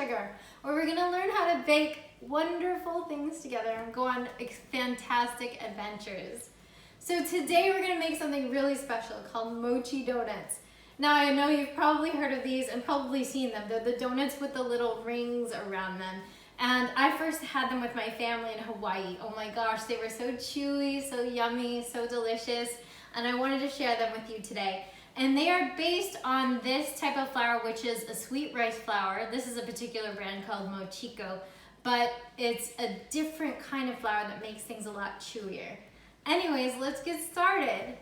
sugar, where we're gonna learn how to bake wonderful things together and go on fantastic adventures. So today we're gonna make something really special called Mochi donuts. Now I know you've probably heard of these and probably seen them. They're the donuts with the little rings around them. And I first had them with my family in Hawaii. Oh my gosh, they were so chewy, so yummy, so delicious. And I wanted to share them with you today. And they are based on this type of flour, which is a sweet rice flour. This is a particular brand called Mochiko, but it's a different kind of flour that makes things a lot chewier. Anyways, let's get started.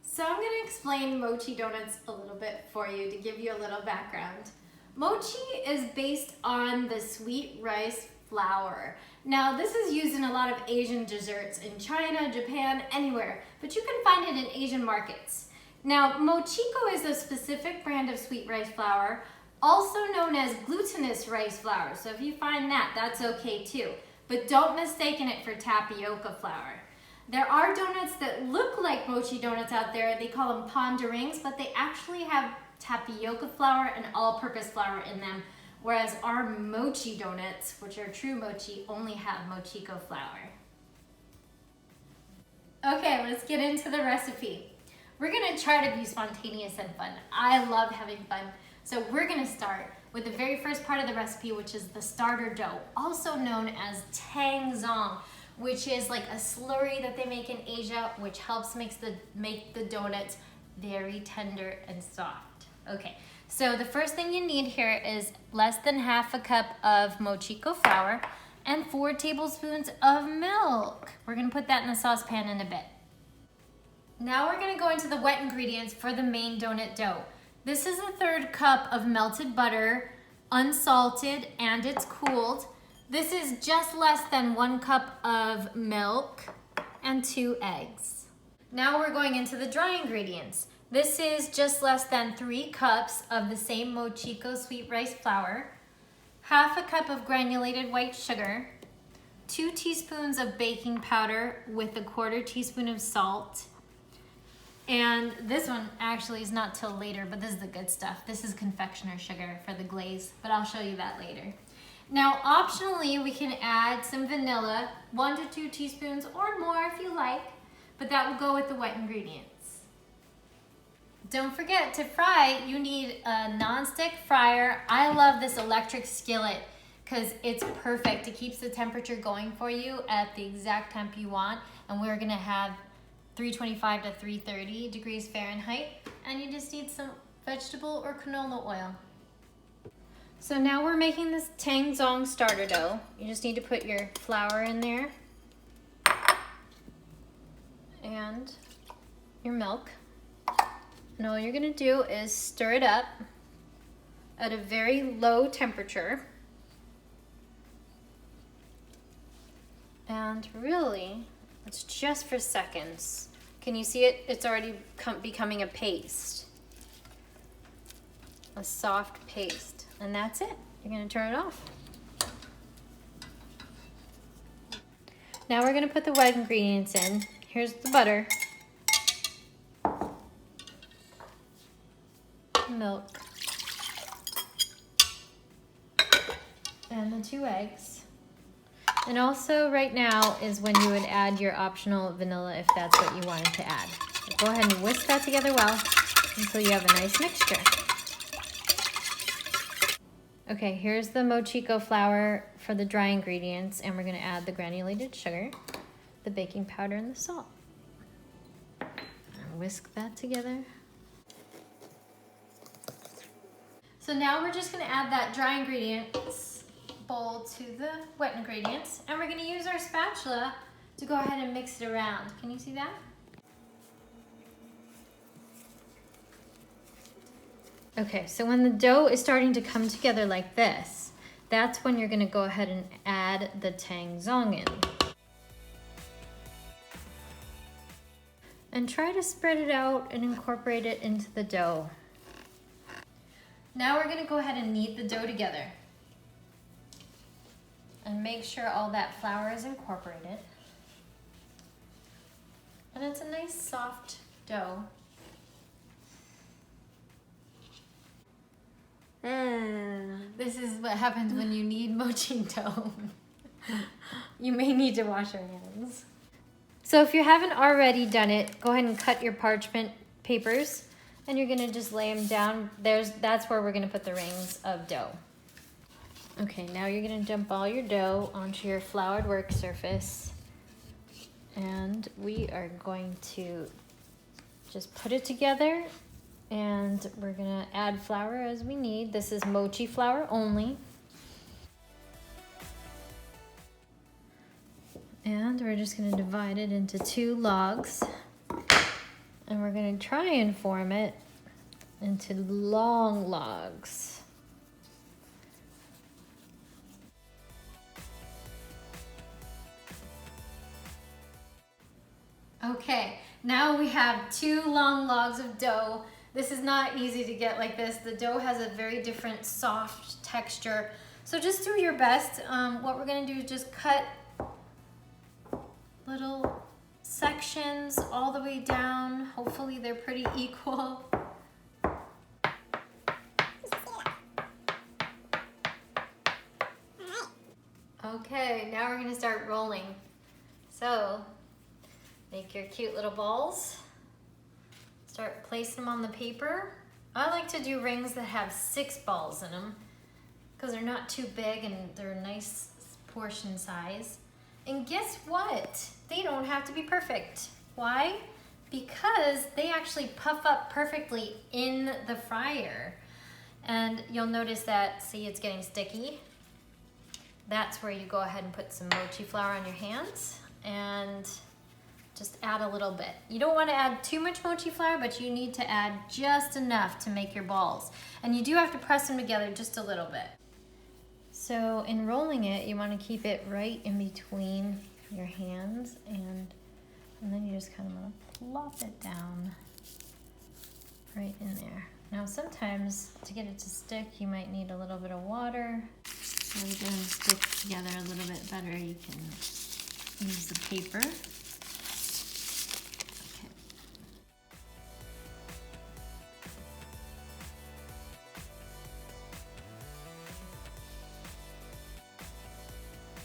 So I'm gonna explain Mochi donuts a little bit for you to give you a little background. Mochi is based on the sweet rice flour. Now this is used in a lot of Asian desserts in China, Japan, anywhere, but you can find it in Asian markets. Now Mochiko is a specific brand of sweet rice flour, also known as glutinous rice flour. So if you find that, that's okay too. But don't mistake it for tapioca flour. There are donuts that look like mochi donuts out there. They call them ponderings, but they actually have tapioca flour and all-purpose flour in them, whereas our mochi donuts, which are true mochi, only have Mochiko flour. Okay, let's get into the recipe. We're gonna try to be spontaneous and fun. I love having fun. So we're gonna start with the very first part of the recipe, which is the starter dough, also known as tangzong, which is like a slurry that they make in Asia, which helps make the donuts very tender and soft. Okay, so the first thing you need here is less than half a cup of Mochiko flour and 4 tablespoons of milk. We're gonna put that in the saucepan in a bit. Now we're gonna go into the wet ingredients for the main donut dough. This is a 1/3 cup of melted butter, unsalted, and it's cooled. This is just less than 1 cup of milk and 2 eggs. Now we're going into the dry ingredients. This is just less than 3 cups of the same Mochiko sweet rice flour, half a cup of granulated white sugar, 2 teaspoons of baking powder with a 1/4 teaspoon of salt, and this one actually is not till later, but this is the good stuff. This is confectioner sugar for the glaze, but I'll show you that later. Now, optionally, we can add some vanilla, 1 to 2 teaspoons or more if you like, but that will go with the wet ingredients. Don't forget to fry, you need a non-stick fryer. I love this electric skillet because it's perfect. It keeps the temperature going for you at the exact temp you want, and we're gonna have 325 to 330 degrees Fahrenheit, and you just need some vegetable or canola oil. So now we're making this tangzong starter dough. You just need to put your flour in there and your milk. And all you're gonna do is stir it up at a very low temperature. And really, it's just for seconds. Can you see it? It's already becoming a paste. A soft paste. And that's it. You're gonna turn it off. Now we're gonna put the wet ingredients in. Here's the butter, milk, and the 2 eggs. And also right now is when you would add your optional vanilla if that's what you wanted to add. So go ahead and whisk that together well until you have a nice mixture. Okay, here's the Mochiko flour for the dry ingredients, and we're gonna add the granulated sugar, the baking powder, and the salt. And whisk that together. So now we're just gonna add that dry ingredients bowl to the wet ingredients, and we're gonna use our spatula to go ahead and mix it around. Can you see that? Okay, so when the dough is starting to come together like this, that's when you're gonna go ahead and add the tangzong in. And try to spread it out and incorporate it into the dough. Now we're gonna go ahead and knead the dough together. And make sure all that flour is incorporated. And it's a nice soft dough. This is what happens when you knead mochi dough. You may need to wash your hands. So if you haven't already done it, go ahead and cut your parchment papers and you're gonna just lay them down. That's where we're gonna put the rings of dough. Okay, now you're gonna dump all your dough onto your floured work surface. And we are going to just put it together and we're gonna add flour as we need. This is mochi flour only. And we're just gonna divide it into 2 logs. And we're gonna try and form it into long logs. Okay, now we have 2 long logs of dough. This is not easy to get like this. The dough has a very different soft texture. So just do your best. What we're gonna do is just cut little sections all the way down. Hopefully they're pretty equal. Okay, now we're gonna start rolling. So, make your cute little balls. Start placing them on the paper. I like to do rings that have 6 balls in them because they're not too big and they're a nice portion size. And guess what? They don't have to be perfect. Why? Because they actually puff up perfectly in the fryer. And you'll notice that, see, it's getting sticky. That's where you go ahead and put some mochi flour on your hands and just add a little bit. You don't want to add too much mochi flour, but you need to add just enough to make your balls. And you do have to press them together just a little bit. So in rolling it, you want to keep it right in between your hands and then you just kind of want to plop it down right in there. Now sometimes to get it to stick, you might need a little bit of water. So to get them to stick together a little bit better, you can use the paper. Okay.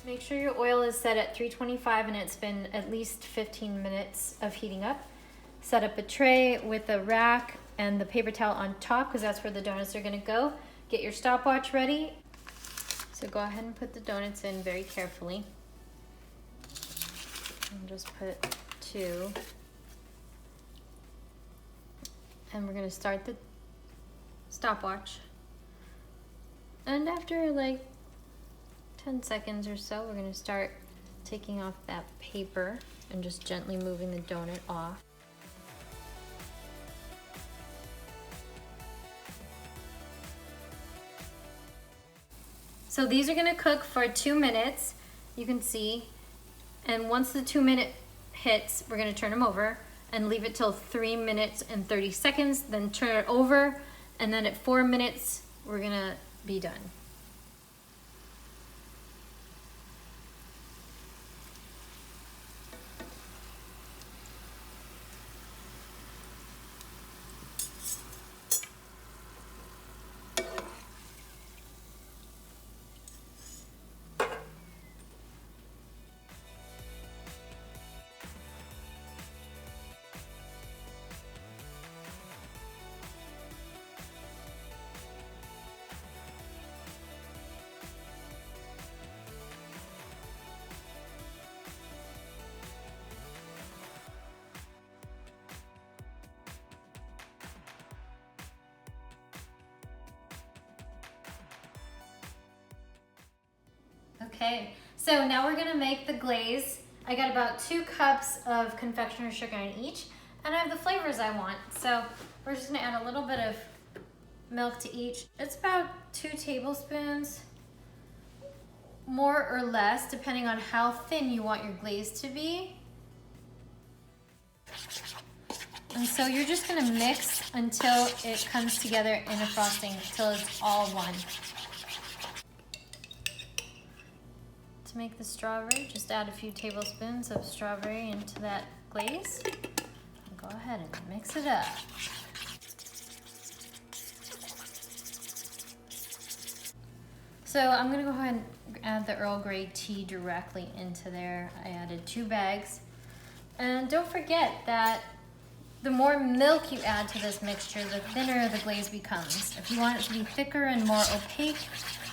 Make sure your oil is set at 325 and it's been at least 15 minutes of heating up. Set up a tray with a rack and the paper towel on top because that's where the donuts are going to go. Get your stopwatch ready. So go ahead and put the donuts in very carefully. And just put 2. And we're going to start the stopwatch. And after like 10 seconds or so, we're going to start taking off that paper and just gently moving the donut off. So these are going to cook for 2 minutes, you can see. And once the 2-minute hits, we're going to turn them over and leave it till 3 minutes and 30 seconds, then turn it over, and then at 4 minutes, we're going to be done. Okay, so now we're gonna make the glaze. I got about 2 cups of confectioner's sugar in each, and I have the flavors I want. So we're just gonna add a little bit of milk to each. It's about 2 tablespoons, more or less, depending on how thin you want your glaze to be. And so you're just gonna mix until it comes together in a frosting, until it's all one. To make the strawberry, just add a few tablespoons of strawberry into that glaze. And go ahead and mix it up. So I'm gonna go ahead and add the Earl Grey tea directly into there. I added 2 bags. And don't forget that the more milk you add to this mixture, the thinner the glaze becomes. If you want it to be thicker and more opaque,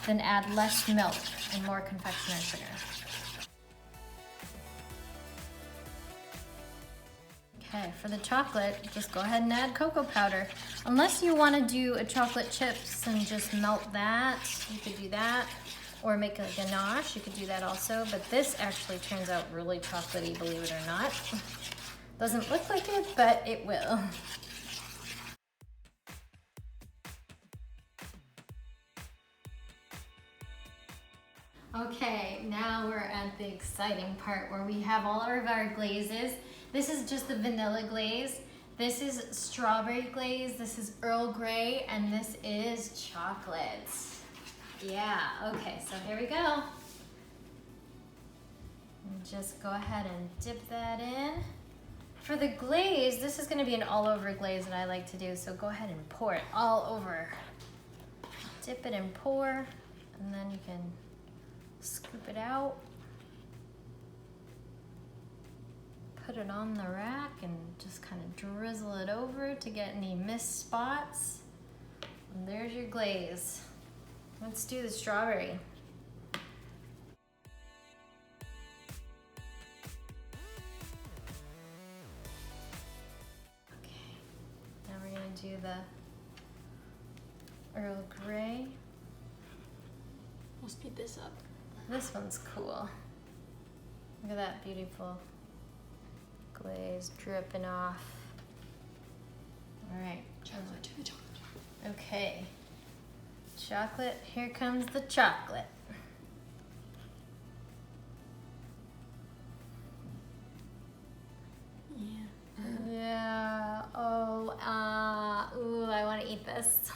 then add less milk and more confectioner sugar. Okay, for the chocolate, just go ahead and add cocoa powder. Unless you want to do a chocolate chips and just melt that, you could do that. Or make a ganache, you could do that also. But this actually turns out really chocolatey, believe it or not. Doesn't look like it, but it will. Okay, now we're at the exciting part where we have all of our glazes. This is just the vanilla glaze. This is strawberry glaze. This is Earl Grey, and this is chocolate. Yeah, okay, so here we go. And just go ahead and dip that in. For the glaze, this is gonna be an all-over glaze that I like to do, so go ahead and pour it all over. Dip it and pour, and then you can scoop it out. Put it on the rack and just kind of drizzle it over to get any missed spots. And there's your glaze. Let's do the strawberry. Okay, now we're gonna do the Earl Grey. We'll speed this up. This one's cool. Look at that beautiful glaze dripping off. All right. Chocolate to the chocolate. Okay. Chocolate, here comes the chocolate. Yeah. Yeah, oh, ooh, I want to eat this.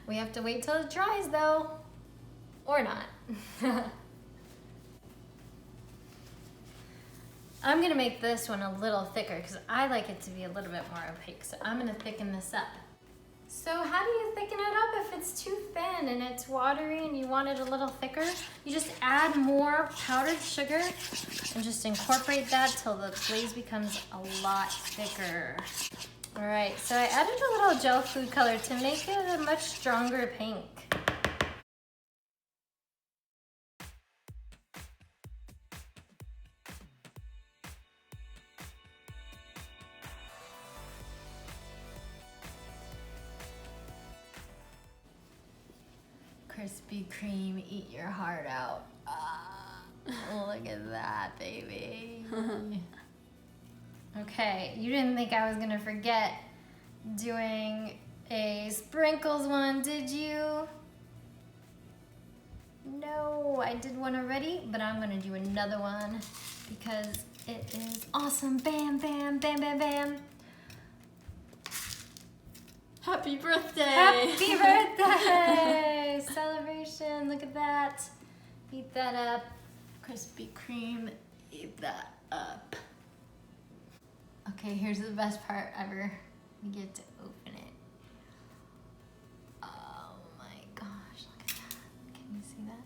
We have to wait till it dries though, or not. I'm gonna make this one a little thicker because I like it to be a little bit more opaque, so I'm gonna thicken this up. So how do you thicken it up if it's too thin and it's watery and you want it a little thicker? You just add more powdered sugar and just incorporate that till the glaze becomes a lot thicker. All right, so I added a little gel food color to make it a much stronger pink. Krispy Kreme, eat your heart out. Look at that, baby. Okay, you didn't think I was gonna forget doing a sprinkles one, did you? No, I did one already, but I'm gonna do another one because it is awesome. Bam, bam, bam, bam, bam. Happy birthday! Happy birthday! Celebration, look at that. Eat that up. Krispy Kreme, eat that up. Okay, here's the best part ever. We get to open it. Oh my gosh, look at that. Can you see that?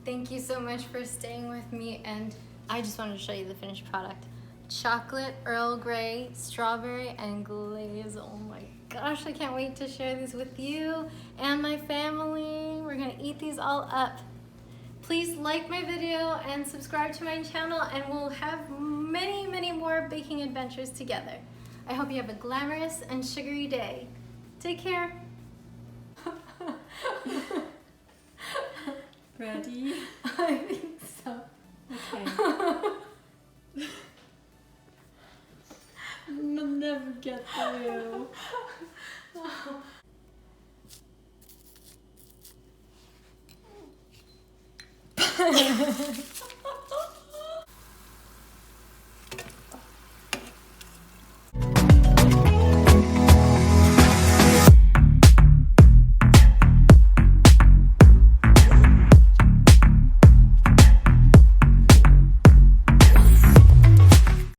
Thank you so much for staying with me, and I just wanted to show you the finished product. Chocolate, Earl Grey, strawberry, and glaze. Oh my gosh, I can't wait to share these with you and my family. We're gonna eat these all up. Please like my video and subscribe to my channel, and we'll have many, many more baking adventures together. I hope you have a glamorous and sugary day. Take care. Ready? I think so. Okay. I'll never get through.